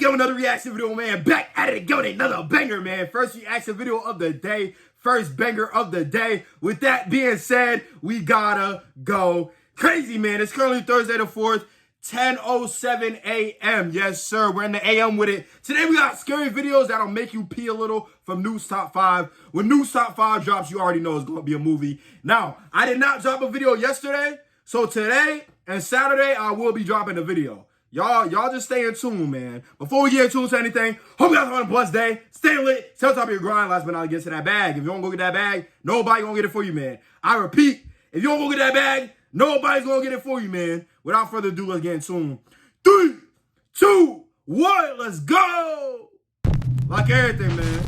yo, another reaction video, man. Back at it again with another banger, man. First reaction video of the day. First banger of the day. With that being said, we gotta go crazy, man. It's currently Thursday the 4th, 10:07 a.m. Yes, sir. We're in the a.m. with it. Today, we got scary videos that'll make you pee a little from News Top 5. When News Top 5 drops, you already know it's going to be a movie. Now, I did not drop a video yesterday. So today and Saturday, I will be dropping a video. Y'all just stay in tune, man. Before we get into anything, hope you guys are having a blessed day. Stay lit. Stay on top of your grind. Last but not least, get to that bag. If you don't go get that bag, nobody gonna get it for you, man. I repeat, if you don't go get that bag, nobody's gonna get it for you, man. Without further ado, let's get in tune. 3, 2, 1, let's go. Like everything, man.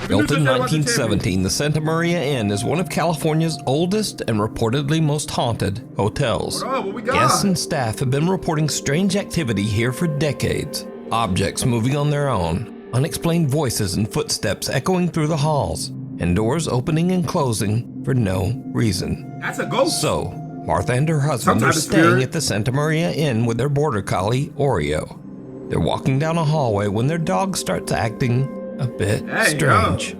Built in 1917, the Santa Maria Inn is one of California's oldest and reportedly most haunted hotels. What we got? Guests and staff have been reporting strange activity here for decades. Objects moving on their own, unexplained voices and footsteps echoing through the halls, and doors opening and closing for no reason. That's a ghost. So, Martha and her husband are staying at the Santa Maria Inn with their border collie, Oreo. They're walking down a hallway when their dog starts acting a bit strange.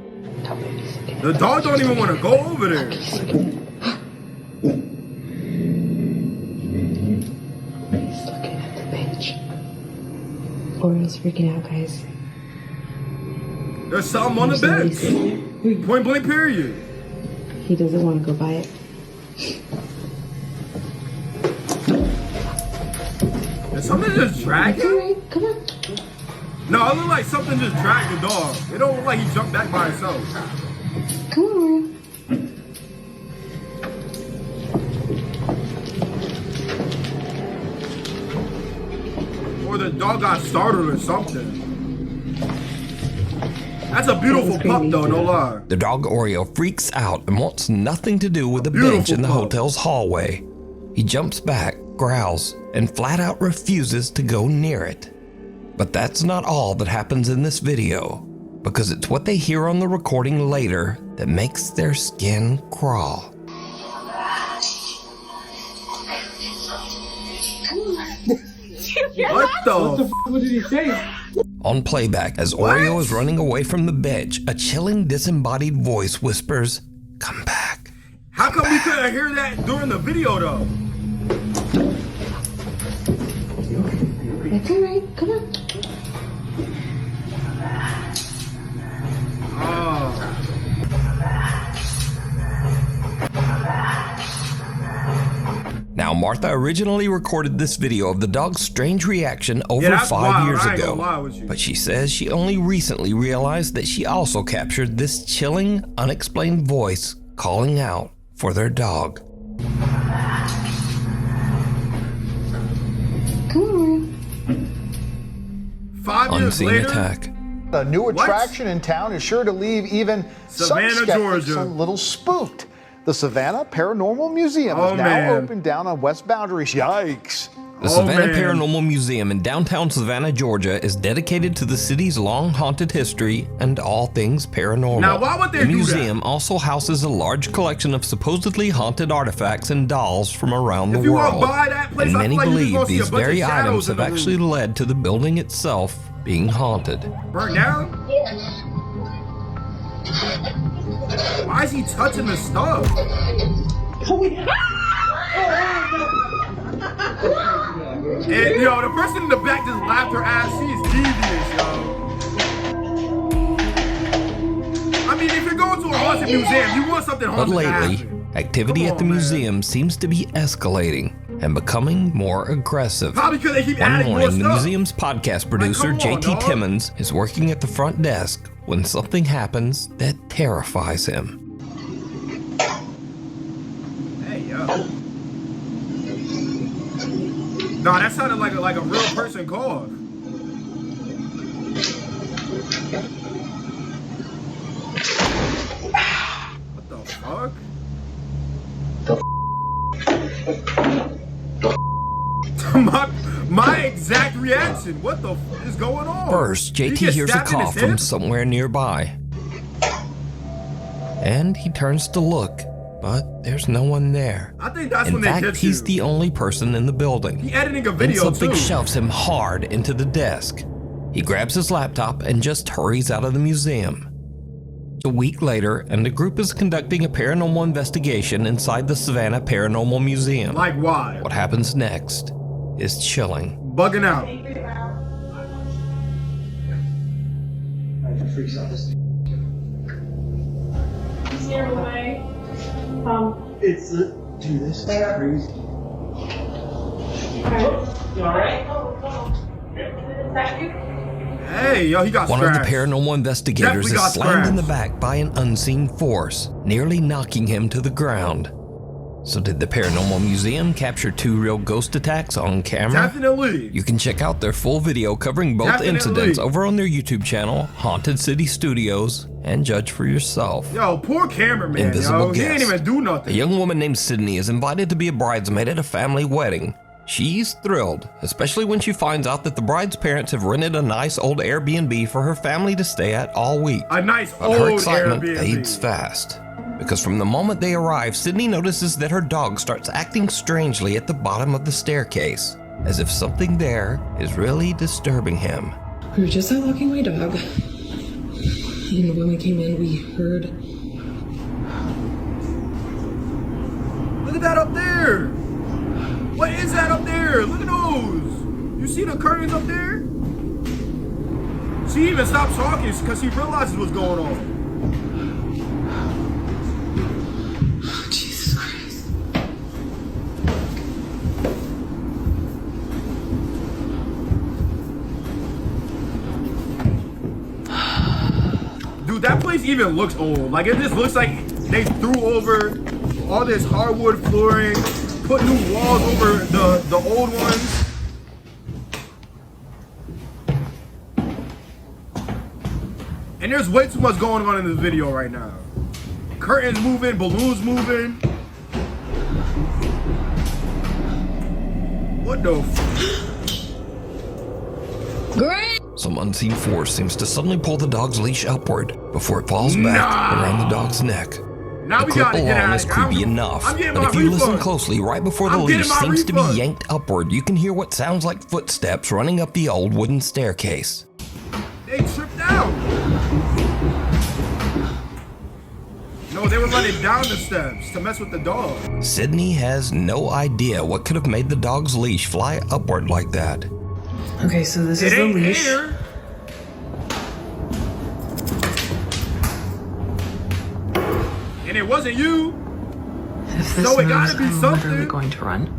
The dog don't even want to go over there. He's looking at the bench. Oreo's freaking out, guys. There's something on the bench. Point blank period. He doesn't want to go by it. Is something just dragging? Alright, come on. No, it looked like something just dragged the dog. It don't look like he jumped back by himself. Come on. Or the dog got startled or something. That's a beautiful pup though, no lie. The dog Oreo freaks out and wants nothing to do with the bench in the hotel's hallway. He jumps back, growls, and flat out refuses to go near it. But that's not all that happens in this video, because it's what they hear on the recording later that makes their skin crawl. What the What did he say? On playback, as Oreo is running away from the bench, a chilling disembodied voice whispers, "Come back." How come we couldn't hear that during the video though? It's alright, come on. Now, Martha originally recorded this video of the dog's strange reaction over 5 years ago, but she says she only recently realized that she also captured this chilling, unexplained voice calling out for their dog. Come on. 5 years Unseen later? attack. A new attraction in town is sure to leave even Savannah, some skeptics Georgia. a little spooked. The Savannah Paranormal Museum is now open down on West Boundaries. Yikes. The Savannah Paranormal Museum in downtown Savannah, Georgia is dedicated to the city's long haunted history and all things paranormal. Now, why would they The do museum that? also houses a large collection of supposedly haunted artifacts and dolls from around the If you world. walk by that place, And I many feel like you're just believe gonna see a these bunch of very shadows items in have the room. actually led to the building itself being haunted. Burnt down? Why is he touching the stuff? And yo, the person in the back just laughed her ass. She's devious, yo. I mean, if you're going to a haunted museum, you want something haunted. But lately, to happen. activity Come at the on, man. museum seems to be escalating and becoming more aggressive. Probably because they keep One adding more morning, the stuff. museum's podcast producer, come on, JT dog. Timmons, is working at the front desk when something happens that terrifies him. Hey, yo. No, that sounded like a real person called. What the fuck? my exact reaction. What the f is going on? First, Did he JT get hears a stabbed in his cough from hip? somewhere nearby. And he turns to look, but there's no one there. I think that's In when they fact, get he's you. the only person in the building. He editing a Then video something too. shoves him hard into the desk. He grabs his laptop and just hurries out of the museum. A week later, and the group is conducting a paranormal investigation inside the Savannah Paranormal Museum. Like why? What happens next is chilling. Bugging out. It's dude, this is crazy. You alright? Hey, yo, he got One scratched. of the paranormal investigators Definitely got is slammed in the scratched. back by an unseen force, nearly knocking him to the ground. So did the Paranormal Museum capture 2 real ghost attacks on camera? Definitely. You can check out their full video covering both Definitely. incidents over on their YouTube channel, Haunted City Studios, and judge for yourself. Yo, poor cameraman, Invisible yo. He guest. ain't even do A nothing. young woman named Sydney is invited to be a bridesmaid at a family wedding. She's thrilled, especially when she finds out that the bride's parents have rented a nice old Airbnb for her family to stay at all week. A nice But old her excitement Airbnb. fades fast. Because from the moment they arrive, Sydney notices that her dog starts acting strangely at the bottom of the staircase, as if something there is really disturbing him. We were just out walking my dog. And when we came in, we heard. Look at that up there. What is that up there? Look at those. You see the curtains up there? She even stopped talking because she realizes what's going on. Jesus Christ. Dude, that place even looks old. Like, it just looks like they threw over all this hardwood flooring, put new walls over the old ones. And there's way too much going on in this video right now. Curtains moving, balloons moving. What the Great! Some unseen force seems to suddenly pull the dog's leash upward before it falls back around the dog's neck. Now The we clip gotta get out alone of is here. creepy enough, I'm getting but my if you listen refund. closely, right before the I'm getting leash my seems to be refund. yanked upward, you can hear what sounds like footsteps running up the old wooden staircase. They tripped out. No, they were running down the steps to mess with the dog. Sydney has no idea what could have made the dog's leash fly upward like that. Okay, so this It is the ain't leash. air. And it wasn't you. If this So it moves, gotta be I'm something. literally going to run.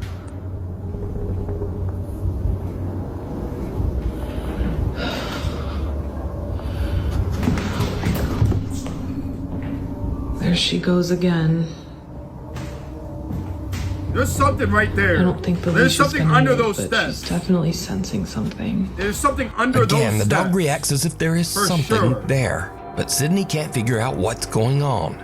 There she goes again. There's something right there. I don't think the There's leash is something gonna under move, those but steps. she's definitely sensing something. There's something under Again, those the steps. dog reacts as if there is For something sure. there, but Sydney can't figure out what's going on.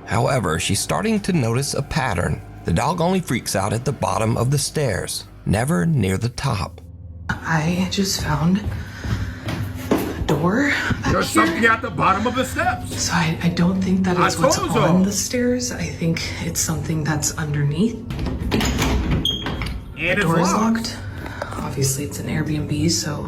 However, she's starting to notice a pattern. The dog only freaks out at the bottom of the stairs, never near the top. I just found a door back There's here. something at the bottom of the steps. So I don't think that I it's what's told you. on the stairs. I think it's something that's underneath. And it's Door is locked. locked. Obviously, it's an Airbnb, so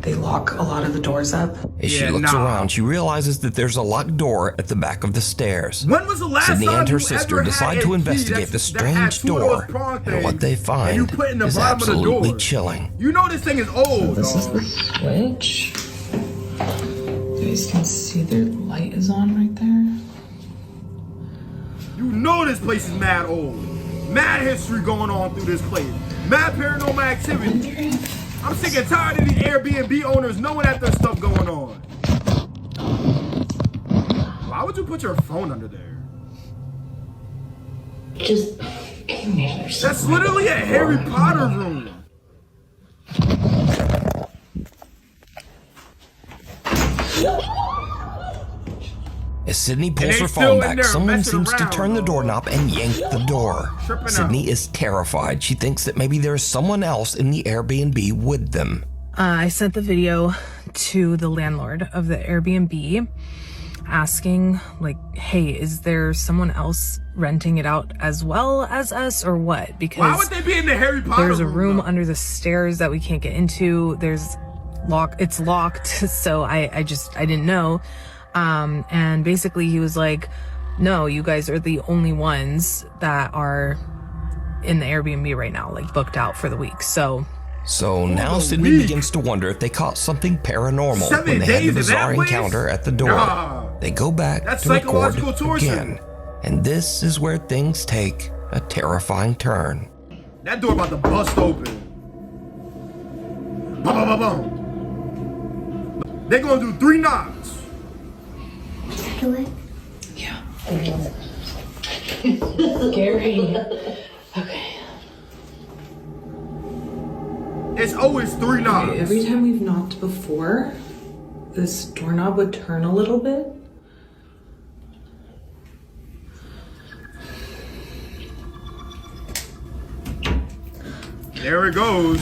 they lock a lot of the doors up. As she Yeah, looks nah. around, she realizes that there's a locked door at the back of the stairs. When was the last Sydney time and her you sister ever decide had to a key investigate the that strange had two of those door, prong and what they things, and you find put in the is bottom of the absolutely door? chilling. You know this thing is old, This is dog. the switch. You guys can see the light is on right there. You know this place is mad old. Mad history going on through this place. Mad paranormal activity. I'm sick and tired of these Airbnb owners knowing that there's stuff going on. Why would you put your phone under there? Just That's literally a Harry Potter room. As Sydney And pulls they her still phone in back, there someone messing seems to around, turn the dog. doorknob and yank the door. Tripping Sydney out. is terrified. She thinks that maybe there is someone else in the Airbnb with them. I sent the video to the landlord of the Airbnb asking, like, hey, is there someone else renting it out as well as us or what? Why Because would they be in the Harry Potter there's a room though? under the stairs that we can't get into. There's it's locked. So I didn't know. And basically he was like, no, you guys are the only ones that are in the Airbnb right now, like booked out for the week. So now Sydney begins to wonder if they caught something paranormal when they had the bizarre encounter at the door. Nah. They go back That's to record psychological torture. again. And this is where things take a terrifying turn. That door about to bust open. Bum, bum, bum, bum. They're gonna do 3 knocks. Yeah. Scary. Okay. It's always 3 knocks. Every time we've knocked before, this doorknob would turn a little bit. There it goes.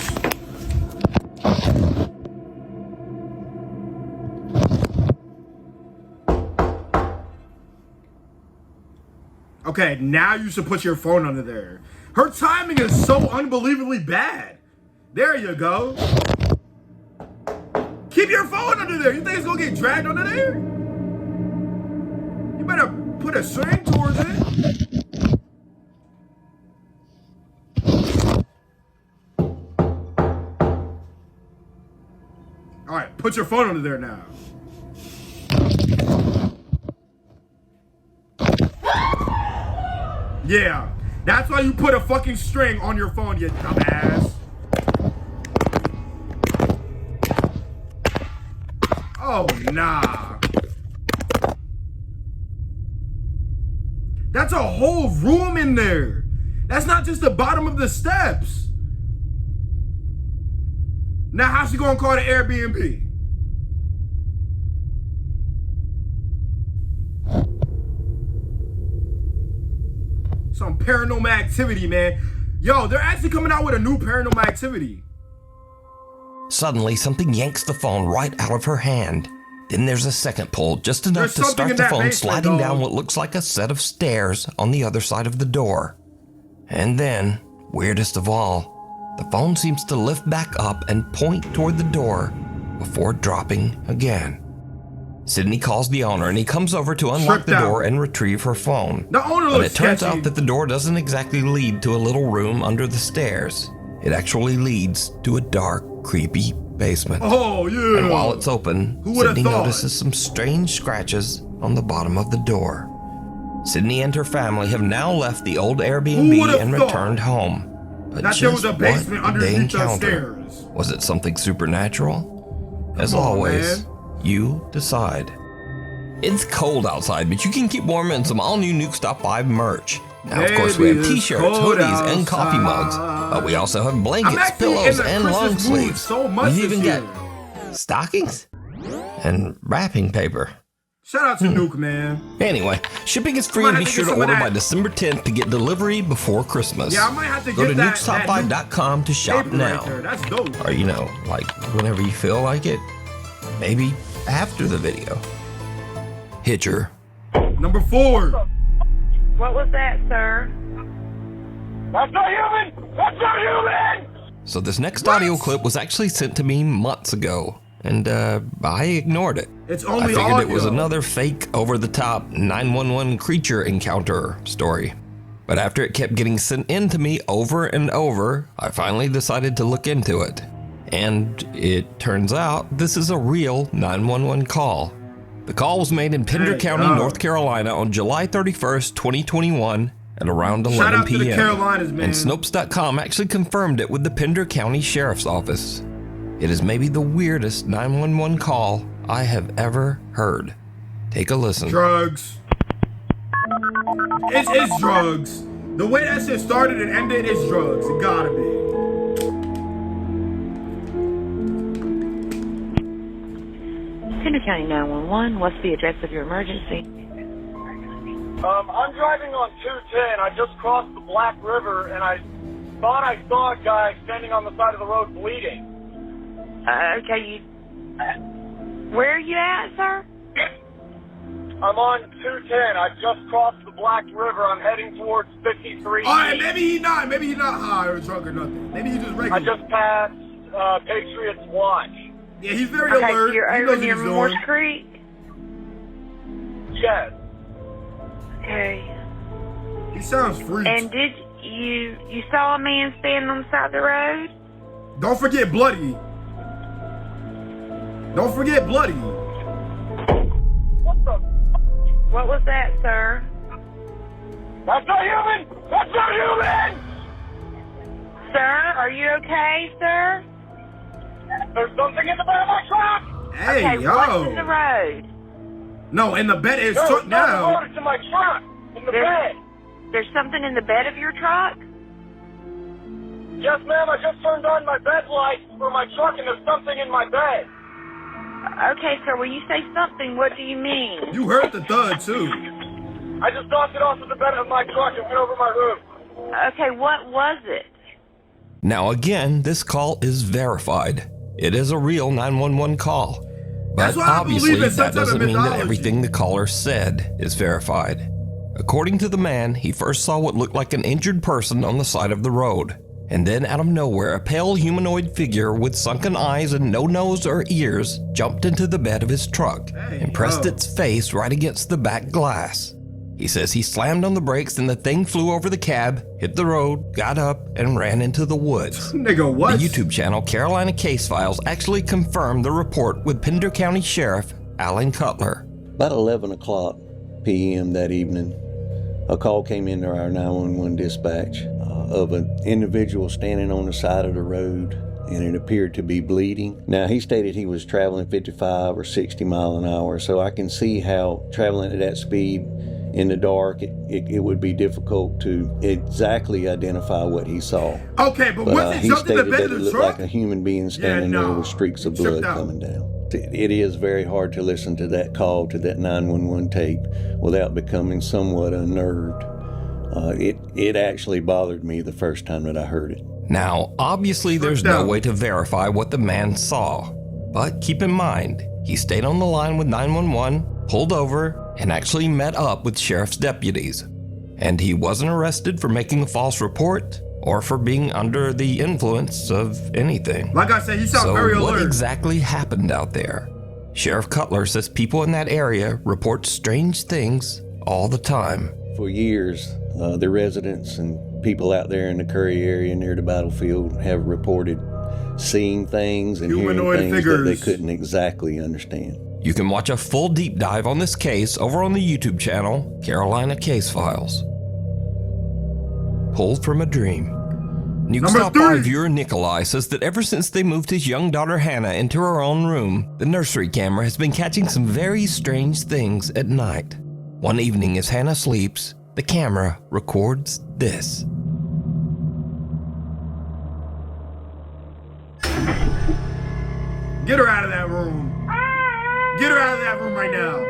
Okay, now you should put your phone under there. Her timing is so unbelievably bad. There you go. Keep your phone under there. You think it's gonna get dragged under there? You better put a string towards it. All right, put your phone under there now. Yeah, that's why you put a fucking string on your phone, you dumbass. Oh, nah. That's a whole room in there. That's not just the bottom of the steps. Now, how's she gonna call the Airbnb? Some paranormal activity, man. Yo, they're actually coming out with a new paranormal activity. Suddenly, something yanks the phone right out of her hand. Then there's a second pull, just enough to start the phone sliding down what looks like a set of stairs on the other side of the door. And then, weirdest of all, the phone seems to lift back up and point toward the door before dropping again. Sydney calls the owner and he comes over to unlock the door and retrieve her phone. The owner But looks it turns sketchy. out that the door doesn't exactly lead to a little room under the stairs. It actually leads to a dark, creepy basement. Oh, yeah. And while it's open, Who would've Sydney thought? notices some strange scratches on the bottom of the door. Sydney and her family have now left the old Who Airbnb would've and thought returned home. But that there was a just basement what did they underneath the encounter? stairs? Was it something supernatural? As Come on, always, man. you decide. It's cold outside, but you can keep warm in some all-new Nuke Stop 5 merch. Now, of course, we have Baby, it's t-shirts, cold hoodies, and coffee mugs. outside. But we also have I'm blankets, actually in pillows, the and long Christmas mood sleeves. so much We've this even year. got stockings and wrapping paper. Shout out to Nuke, man. Anyway, shipping is free I and might be have to sure get to some of order that. by December 10th to get delivery before Christmas. Yeah, I might have to Go get to that nukestop5.com to shop paper now. right there. That's dope. Or, like whenever you feel like it. Maybe after the video. Hitcher. Number 4. What was that, sir? That's not human! That's not human! So this next audio clip was actually sent to me months ago, and I ignored it. It's I only figured it was audio. another fake, over-the-top 911 creature encounter story. But after it kept getting sent in to me over and over, I finally decided to look into it. And it turns out this is a real 911 call. The call was made in Pender Hey, County, North Carolina on July 31st, 2021 at around 11 Shout out to p.m. the Carolinas, man. And Snopes.com actually confirmed it with the Pender County Sheriff's Office. It is maybe the weirdest 911 call I have ever heard. Take a listen. Drugs. It's drugs. The way that shit started and ended is drugs. It gotta be. Pender County 911. What's the address of your emergency? I'm driving on 210. I just crossed the Black River, and I thought I saw a guy standing on the side of the road bleeding. Okay, where are you at, sir? I'm on 210. I just crossed the Black River. I'm heading towards 53. Alright, maybe he not. Maybe he not high or drunk or nothing. Maybe he just regular. I just passed Patriots Watch. Yeah, he's very Okay, alert. so you're He over knows what near he's Morse doing. Creek? Yes. Okay. He sounds freaked. And did you saw a man standing on the side of the road? Don't forget Bloody. Don't forget Bloody. What the? What was that, sir? That's not human! That's not human! Sir, are you okay, sir? There's something in the bed of my truck! Hey, Okay, yo. what's in the road? No, in the bed is No, truck it's not now. loaded to my truck! In the There's- bed! There's something in the bed of your truck? Yes, ma'am, I just turned on my bed lights for my truck and there's something in my bed. Okay, sir, when you say something, what do you mean? You heard the thud too. I just knocked it off of the bed of my truck and went over my roof. Okay, what was it? Now again, this call is verified. It is a real 911 call. But That's why I obviously believe in some that type of doesn't mean that mythology. everything the caller said is verified. According to the man, he first saw what looked like an injured person on the side of the road. And then out of nowhere, a pale humanoid figure with sunken eyes and no nose or ears jumped into the bed of his truck and pressed its face right against the back glass. He says he slammed on the brakes and the thing flew over the cab, hit the road, got up, and ran into the woods. Nigga, what? The YouTube channel Carolina Case Files actually confirmed the report with Pender County Sheriff Alan Cutler. About 11 o'clock p.m. that evening, a call came into our 911 dispatch of an individual standing on the side of the road, and it appeared to be bleeding. Now, he stated he was traveling 55 or 60 mile an hour, so I can see how traveling at that speed in the dark, it would be difficult to exactly identify what he saw. Okay, but once he he jumped in the stated bed that of it the looked truck, like a human being standing there with streaks of blood coming down. It is very hard to listen to that call, to that 911 tape, without becoming somewhat unnerved. It actually bothered me the first time that I heard it. Now, obviously there's no way to verify what the man saw, but keep in mind, he stayed on the line with 911, pulled over, and actually met up with sheriff's deputies. And he wasn't arrested for making a false report or for being under the influence of anything. like I said, he sounds very So what alert. exactly happened out there? Sheriff Cutler says people in that area report strange things all the time. For years, the residents and people out there in the Curry area near the battlefield have reported seeing things and Humanoid hearing things that they figures. couldn't exactly understand. You can watch a full deep dive on this case over on the YouTube channel, Carolina Case Files. Pulled from a Dream. Nuke Stop 5 viewer Nikolai says that ever since they moved his young daughter Hannah into her own room, the nursery camera has been catching some very strange things at night. One evening as Hannah sleeps, the camera records this. Get her out of that room. Get her out of that room right now.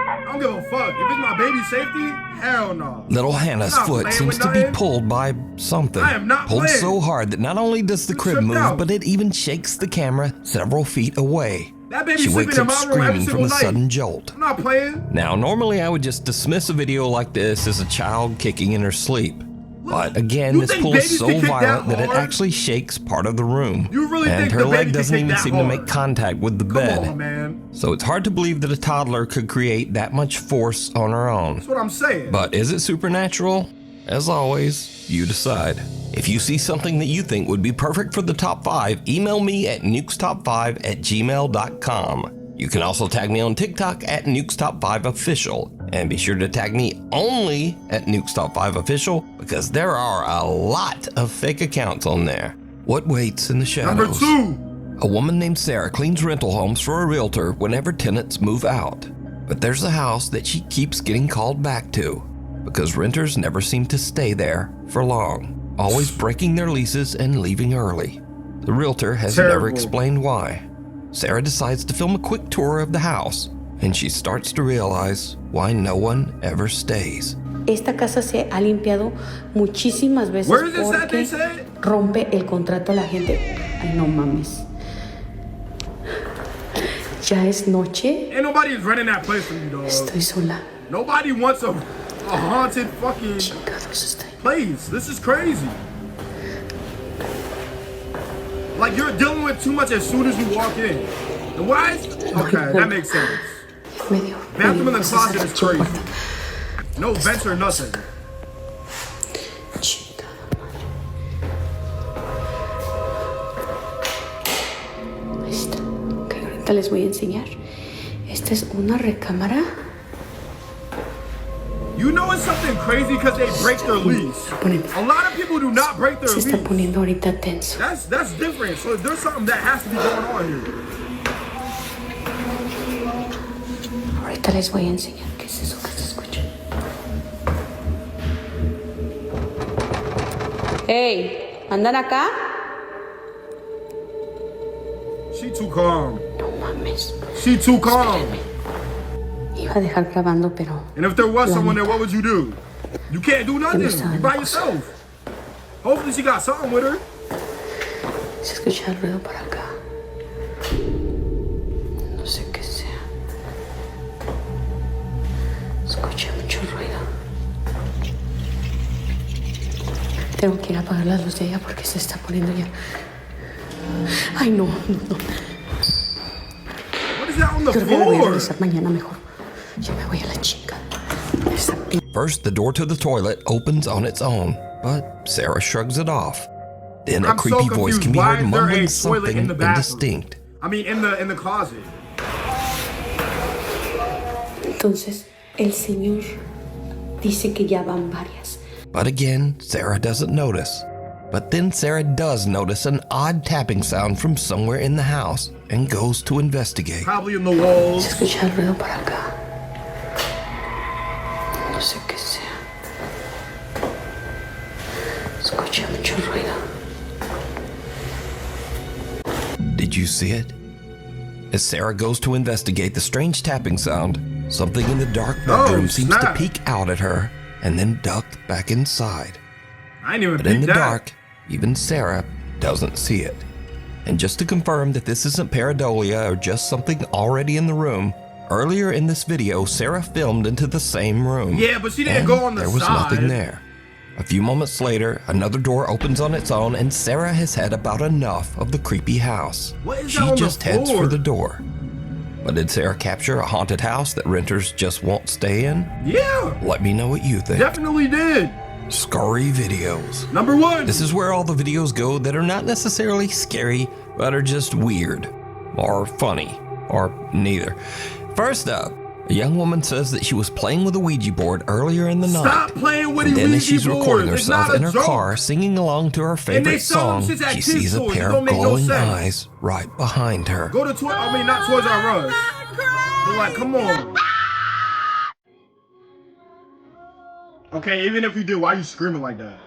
I don't give a fuck. If it's my baby's safety, hell no. Little Hannah's I'm not foot playing seems with to be nothing. pulled by something. I am not pulled playing. so hard that not only does the crib tripped move, out. but it even shakes the camera several feet away. That baby's She sleeping wakes in up my room every screaming from single a night. sudden jolt. I'm not playing. Now, normally I would just dismiss a video like this as a child kicking in her sleep. But again, You this think pull babies is so can kick violent that that it hard? actually shakes part of the room. You really and think her the leg baby can doesn't kick even that seem to make hard? contact with the bed. Come on, man. So it's hard to believe that a toddler could create that much force on her own. That's what I'm saying. But is it supernatural? As always, you decide. If you see something that you think would be perfect for the top 5, email me at nukestop5@gmail.com. You can also tag me on TikTok at nukestop5official. And be sure to tag me only at nukestop5official because there are a lot of fake accounts on there. What waits in the shadows? Number 2. A woman named Sarah cleans rental homes for a realtor whenever tenants move out. But there's a house that she keeps getting called back to because renters never seem to stay there for long, always breaking their leases and leaving early. The realtor has never Terrible. explained why. Sarah decides to film a quick tour of the house, and she starts to realize why no one ever stays. Esta casa se ha limpiado muchísimas veces Where is this at, they porque said? rompe el contrato a la gente. Ay, no mames. Ya es noche. Ain't nobody is renting that place from you, dog. Estoy sola. Nobody wants a haunted fucking Chingados estoy. place. This is crazy. Like, you're dealing with too much as soon as you walk in. And why is... Okay, that makes sense. Bathroom in the closet is crazy. No vents or nothing. Ahí está. Ok, ahorita les voy a enseñar. Esta es una recámara. You know it's something crazy because they break their lease. A lot of people do not break their lease. Se está poniendo ahorita tenso. That's different. So there's something that has to be going on here. Ahorita les voy a enseñar qué es eso que se escucha. Hey, ¿andan acá? She too calm. No mames. She too calm. Iba a dejar grabando, pero... And if there was someone there, what would you do? You can't do nothing. You by yourself. Hopefully she got something with her. Se escucha el ruido por acá. No sé qué sea. Escucha mucho ruido. Tengo que ir a apagar la luz de ella porque se está poniendo ya... Ay, no. What is that on the Creo que la voy a floor? revisar mañana mejor. Yo me voy a la chinga. First, the door to the toilet opens on its own, but Sarah shrugs it off. Then a I'm so creepy voice can be confused. Why heard is there mumbling a toilet something in the bathroom? indistinct. I mean, in the closet. Entonces, el señor dice que ya van varias. But again, Sarah doesn't notice. But then Sarah does notice an odd tapping sound from somewhere in the house and goes to investigate. Probably in the walls. Se escucha el ruido por acá. No sé qué sea. Escucha mucho ruido. Did you see it? As Sarah goes to investigate the strange tapping sound, something in the dark bedroom seems to peek out at her and then duck back inside. I ain't even But in the that. dark, even Sarah doesn't see it. And just to confirm that this isn't pareidolia or just something already in the room, earlier in this video, Sarah filmed into the same room. Yeah, but she didn't and go on the there was side. nothing there. A few moments later, another door opens on its own and Sarah has had about enough of the creepy house. What is She that on just the heads floor? for the door. But did Sarah capture a haunted house that renters just won't stay in? Yeah, Let me know what you think. definitely did. Scary videos. Number one. This is where all the videos go that are not necessarily scary, but are just weird, or funny, or neither. First up, a young woman says that she was playing with a Ouija board earlier in the night. Stop playing with And the then Ouija as she's recording boards. It's herself not a in her joke. car singing along to her And they favorite sell them song, shits at she kids' sees a stores. It pair don't of make no glowing sense. eyes right behind her. Go to not Toys R Us. But like, come on. Okay, even if you did, why are you screaming like that?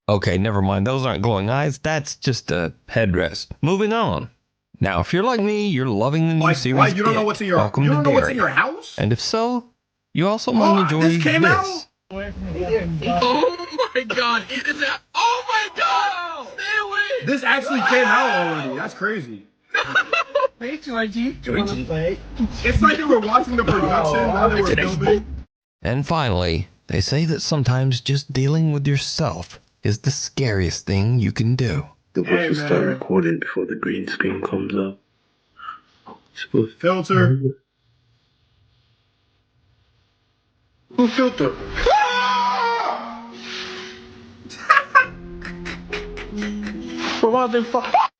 Okay, never mind. Those aren't glowing eyes. That's just a headrest. Moving on. Now, if you're like me, you're loving the new series. Like you don't know It. what's in your Welcome you to don't know what's in Derry. your house? And if so, you also might enjoy this came out? Oh my god, is that? Oh my god! Stay away! This actually came out already. That's crazy. Hey, Georgie. Georgie. It's like they were watching the production while they were filming. And finally, they say that sometimes just dealing with yourself is the scariest thing you can do. Hey, Supposed to start recording before the green screen comes up. Filter. Who filter?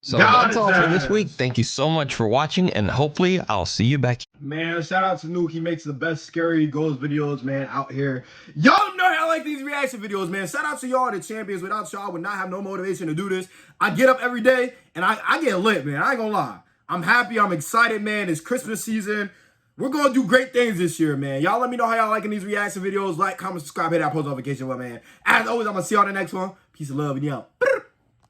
So God, that's all for this week. Thank you so much for watching, and hopefully I'll see you back. Man, shout out to Nuke. He makes the best scary ghost videos, man, out here. Y'all know I like these reaction videos, man. Shout out to y'all, the champions. Without y'all, I would not have no motivation to do this. I get up every day, and I get lit, man. I ain't gonna lie. I'm happy. I'm excited, man. It's Christmas season. We're gonna do great things this year, man. Y'all let me know how y'all liking these reaction videos. Like, comment, subscribe, hit that post notification bell, man. As always, I'm gonna see y'all in the next one. Peace and love, and y'all.